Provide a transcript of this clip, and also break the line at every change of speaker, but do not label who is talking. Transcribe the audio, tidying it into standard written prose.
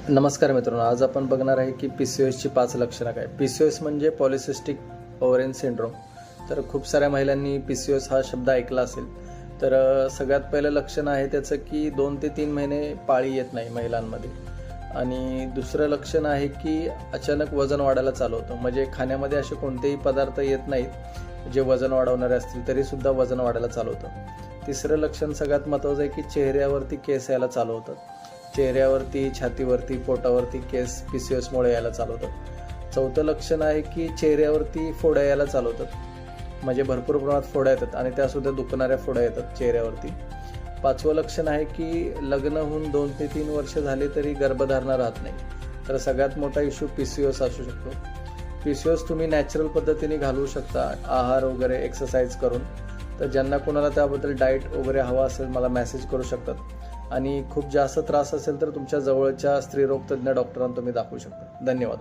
नमस्कार मित्रांनो, आज आपण बघणार आहे की PCOSची 5 लक्षणं काय. PCOS म्हणजे पॉलिसिस्टिक ओव्हरियन सिंड्रोम. तर खूप साऱ्या महिलांनी PCOS हा शब्द ऐकला असेल. तर सगळ्यात पहिलं लक्षण आहे त्याचं की 2 ते 3 महिने पाळी येत नाही महिलांमध्ये. आणि दुसरं लक्षण आहे की अचानक वजन वाढायला चालू होतं. म्हणजे खाण्यामध्ये असे कोणतेही पदार्थ येत नाहीत जे वजन वाढवणारे असतील तरीसुद्धा वजन वाढायला चालू होतं. तिसरं लक्षण सगळ्यात महत्त्वाचं आहे की चेहऱ्यावरती केस यायला चालू होतात. चेहऱ्यावरती, छातीवरती, पोटावरती केस PCOSमुळे यायला चालू होतात. चौथं लक्षण आहे की चेहऱ्यावरती फोड्या यायला चालू होतात. म्हणजे भरपूर प्रमाणात फोड्या येतात आणि त्यासुद्धा दुखणाऱ्या फोड्या येतात चेहऱ्यावरती. पाचवं लक्षण आहे की लग्न होऊन 2 ते 3 वर्ष झाले तरी गर्भधारणा राहत नाही. तर सगळ्यात मोठा इश्यू PCOS असू शकतो. PCOS तुम्ही नॅचरल पद्धतीने घालवू शकता, आहार वगैरे एक्सरसाइज करून. तर ज्यांना कोणाला त्याबद्दल डाएट वगैरे हवा असेल मला मेसेज करू शकतात. आणि खूप जास्त त्रास असेल तर तुमच्या जवळच्या स्त्रीरोग तज्ज्ञ डॉक्टरांना तुम्ही दाखवू शकता. धन्यवाद.